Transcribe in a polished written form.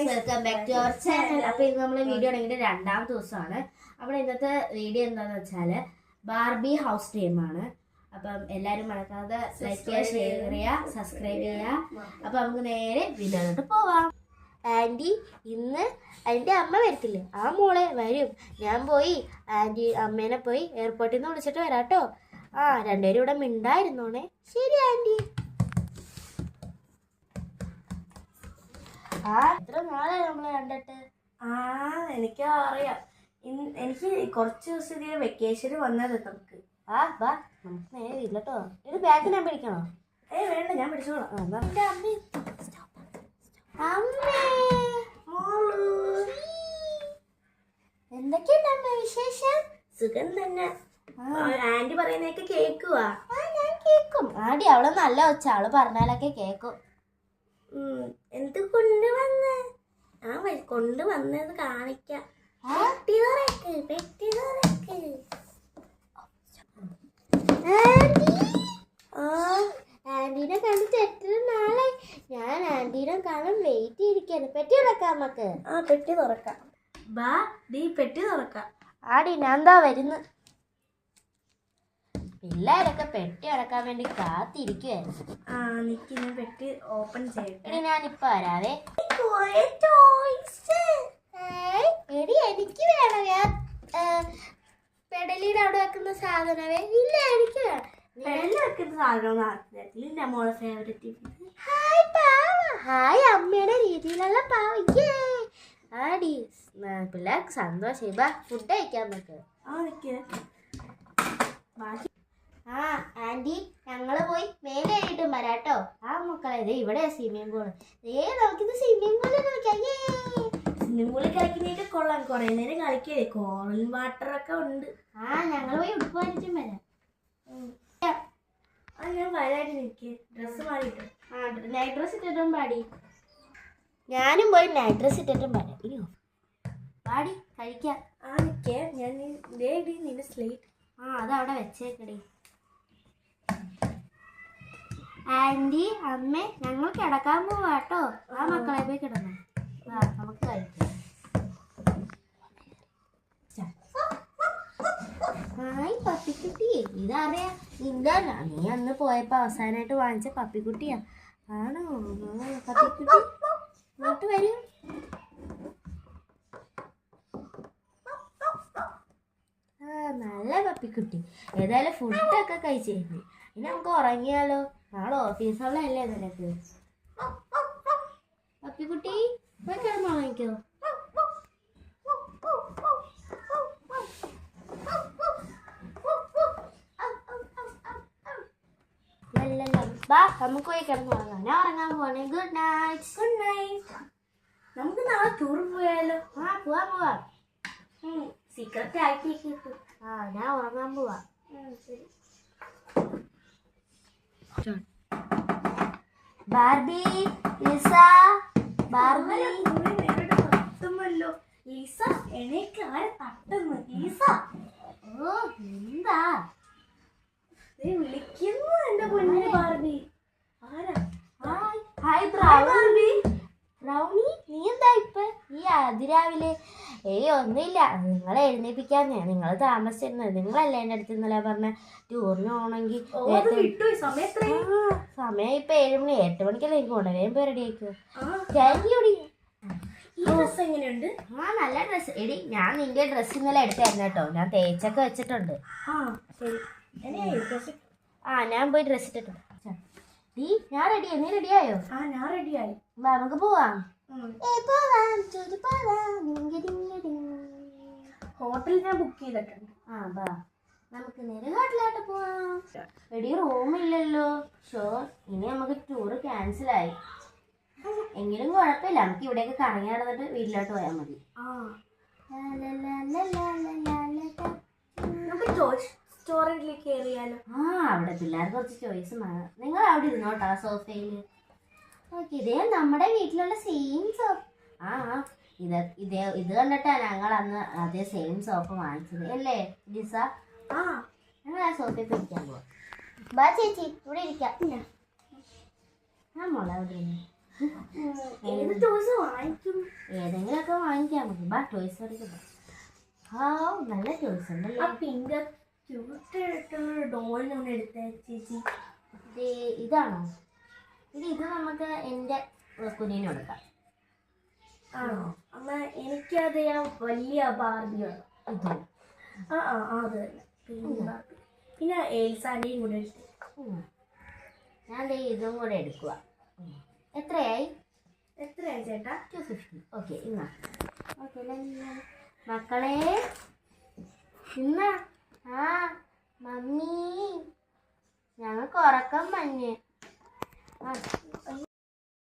Welcome back to our channel. അപ്പൊ ഇത് നമ്മളെ വീഡിയോ ആണെങ്കിൽ രണ്ടാമത്തെ ദിവസമാണ്. അപ്പോൾ ഇന്നത്തെ വീഡിയോ എന്താണെന്ന് വെച്ചാൽ ബാർബി ഹൗസ് ടൈമാണ്. അപ്പം എല്ലാവരും മറക്കാതെ ലൈക്ക് ചെയ്യുക, ഷെയർ ചെയ്യുക, സബ്സ്ക്രൈബ് ചെയ്യുക. അപ്പം നമുക്ക് നേരെ വീഡിയോയിലോട്ട് പോവാം. ആൻറ്റി ഇന്ന് എൻ്റെ അമ്മ വരത്തില്ലേ? ആ മോളെ വരും. ഞാൻ പോയി അമ്മേനെ പോയി എയർപോർട്ടിൽ നിന്ന് വിളിച്ചിട്ട് വരാം കേട്ടോ. രണ്ടുപേരും ഇവിടെ മിണ്ടായിരുന്നോണേ. ശരി ആൻറ്റി. എത്ര നാളെ നമ്മളെ കണ്ടിട്ട്? എനിക്ക് അറിയാം. എനിക്ക് കുറച്ച് ദിവസം ഇതിന് വെക്കേഷന് വന്നത് നമുക്ക്. വാ നമുക്ക് നേരെ വീട്ടിലോട്ടോ. ഇത് ബാഗ് ഞാൻ പിടിക്കണോ? വേണ്ട, ഞാൻ പിടിച്ചോളാം. എന്തൊക്കെയുണ്ട് അമ്മ വിശേഷം? സുഖം തന്നെ. ആന്റി പറയുന്നതൊക്കെ കേക്കുവാ? ഞാൻ കേക്കും. ആടി അവള് നല്ല ഒച്ച, അവള് പറഞ്ഞാലൊക്കെ കേക്കും. എന്ത് കൊണ്ടുവന്ന്? കൊണ്ടുവന്നത് കാണിക്കാം. ആന്റീനെ കണ്ടിട്ട് എത്ര നാളെ. ഞാൻ ആന്റീനെ കാണാൻ വെയിറ്റ് ചെയ്തിരിക്കാണ്. പെട്ടി തുറക്കാം നമുക്ക്. പെട്ടി തുറക്കാം. ബാ ഡീ, പെട്ടി തുറക്കാം. ആടി ഞാൻ എന്താ വരുന്നു. പിള്ളേരൊക്കെ പെട്ടി അടക്കാൻ വേണ്ടി കാത്തിരിക്കുവായിരുന്നു. പെട്ടി ഓപ്പൺ ചെയ്യട്ടെ. ഞാനിപ്പോ വരാവേ. എടി എനിക്ക് വേണം. ഞാൻ പെടലിയുടെ അവിടെ വെക്കുന്ന സാധനമേ ഇല്ല. എനിക്ക് വെക്കുന്ന സാധനം മോളെ ഫേവറേറ്റ്. ഹായ് പാവ. ഹായ് അമ്മയുടെ രീതിയിലുള്ള പാവയ്ക്ക്. ആടി പിള്ളേർക്ക് സന്തോഷം. ഫുഡ് കഴിക്കാൻ പറ്റും. ആന്റി ഞങ്ങള് പോയി മേലെ ആയിട്ടും വരാട്ടോ. മക്കളെ ഇതേ ഇവിടെ സ്വിമ്മിംഗ് പൂള്. നമുക്കിത് സ്വിമ്മിംഗ് പൂളിൽ കളിക്കാം. സ്വിമ്മിംഗ് പൂളിൽ കളിക്കുന്നതൊക്കെ കൊള്ളാം. കുറെ നേരം കളിക്കേ. കോറൽ വാട്ടർ ഒക്കെ ഉണ്ട്. ഞങ്ങൾ പോയി ഉടുപ്പ് വാങ്ങിച്ചും വരാം. ഞാൻ വരായിട്ട് നിൽക്കേ. ഡ്രസ്സ് മാറിയിട്ട് നൈറ്റ് ഡ്രസ് ഇട്ടിട്ടും പാടി. ഞാനും പോയി നൈറ്റ് ഡ്രസ് ഇട്ടിട്ടും പാടാം. പാടി കഴിക്കാം. നിൽക്കേ. ഞാൻ നിന്റെ സ്ലേറ്റ് അതവിടെ വെച്ചേക്കടി. ആന്റി അമ്മ ഞങ്ങൾ കിടക്കാൻ പോവാട്ടോ. മക്കളെ പോയി കിടന്നു. നമുക്ക് കഴിക്കാം. ഹായ് പപ്പിക്കുട്ടി. ഇതറിയാ നിന്റെ നീ അന്ന് പോയപ്പോ അവസാനമായിട്ട് വാങ്ങിച്ച പപ്പിക്കുട്ടിയാ. ആണോ പപ്പിക്കുട്ടി? ഇങ്ങോട്ട് വരൂ. നല്ല പപ്പിക്കുട്ടി. ഏതായാലും ഫുഡൊക്കെ കഴിച്ചിരുന്നു. ഇനി നമുക്ക് ഉറങ്ങിയാലോ? നാളെ ഓഫീസുള്ളതല്ലേ നിനക്ക്. പപ്പിക്കുട്ടി പോയി കിടന്ന് ഉറങ്ങിക്കോ. ബാ നമുക്ക് പോയി കിടന്ന് ഉറങ്ങാം. ഞാൻ ഉറങ്ങാൻ പോവാണേ. Good night. Good night. നമുക്ക് നാളെ ടൂർ പോയാലോ? പോവാ. സീക്രട്ട് ആക്കിയേക്ക്. ഞാൻ ഉറങ്ങാൻ പോവാ. ശരി. Barbie Lisa. ബാർബി തട്ടുമല്ലോ. ലിസ എണീക്ക്. ആരെ തട്ടുന്നു? ലിസ. എന്താ വിളിക്കുന്നു എന്റെ പൊന്നിനെ ബാർബി. ആരാ? Hi brownie. ബ്രൗണി നീ എന്താ ഇപ്പൊ ഈ അതിരാവിലെ? ഒന്നുമില്ല. നിങ്ങളെ എഴുന്നേപ്പിക്കാൻ നിങ്ങൾ താമസിച്ചിരുന്നത്. നിങ്ങളല്ലേ എൻ്റെ അടുത്ത് ഇന്നലെ പറഞ്ഞ ടൂറിന് പോകണമെങ്കിൽ സമയം ഇപ്പൊ 7 മണി. 8 മണിക്കല്ലേ എനിക്ക് പോകണേ. വേഗം പോയി റെഡി ആയിക്കോ. എങ്ങനെയുണ്ട്? നല്ല ഡ്രസ്സ്. എടി ഞാൻ നിന്റെ ഡ്രസ്സ് ഇന്നലെ എടുത്തായിരുന്നു കേട്ടോ. ഞാൻ തേച്ചൊക്കെ വെച്ചിട്ടുണ്ട്. ശരി. ഞാൻ പോയി ഡ്രസ്സ് ഇട്ടിട്ടുണ്ട്. ഞാൻ റെഡിയായി. നീ റെഡിയായോ? ഞാൻ റെഡിയായി. നമുക്ക് പോവാം. ഹോട്ടൽ ഞാൻ ബുക്ക് ചെയ്തിട്ടുണ്ട്. നമുക്ക് നേരെ ഹോട്ടലിലോട്ട് പോവാം. എടി റൂമില്ലല്ലോ. ഇനി നമുക്ക് ടൂറ് ക്യാൻസലായി. എങ്കിലും കുഴപ്പമില്ല. നമുക്ക് ഇവിടെയൊക്കെ കറങ്ങി നടന്നിട്ട് വീട്ടിലോട്ട് പോയാൽ മതി. റെസ്റ്റോറന്റിലേക്ക് കയറിയാലോ? അവിടെ പിള്ളേർക്ക് കുറച്ച് ചോയ്സ്. നിങ്ങൾ അവിടെ ഇരുന്നോട്ടാ സോഫയില്. ഇതേ നമ്മുടെ വീട്ടിലുള്ള സെയിം സോഫ. ഇത് കണ്ടിട്ടാ ഞങ്ങൾ അന്ന് അതേ സെയിം സോഫ വാങ്ങിച്ചത് അല്ലേ ലിസ? ഞങ്ങൾ ആ സോഫയിൽ പിടിക്കാൻ പോവാം. ബാ ചേച്ചി ഇവിടെ ഇരിക്കാം. മോളെ അവിടെ ഏത് ദിവസം വാങ്ങിക്കും? ഏതെങ്കിലുമൊക്കെ വാങ്ങിക്കാം നമുക്ക്. ബാ ടോയ്സ് സ്റ്റോറിക്ക്. ആ നല്ല ടോയ്സ് ഉണ്ടല്ലേ. ആ പിങ്ക് ക്യൂട്ടായിട്ടുള്ള ഡോളിനൊന്ന് എടുത്തേ ചേച്ചി. ഇതാണോ? ഇത് നമുക്ക് എൻ്റെ കുഞ്ഞിന് കൊടുക്കാം. ആണോ? എന്നാൽ എനിക്കത് വലിയ ബാർബി വേണം. ഇതോ? അത് തന്നെ ബാർബി. പിന്നെ എൽസാൻ്റെയും കൂടെ എടുത്ത്. ഞാൻ ഇതും കൂടെ എടുക്കുക. എത്രയായി ചേട്ടാ? 250. ഓക്കെ ഇന്നാ. ഓക്കെ മക്കളെ ഇന്നാ. ആ മമ്മി ഞങ്ങൾക്ക് ഉറക്കം മഞ്ഞ്. അയ്യോ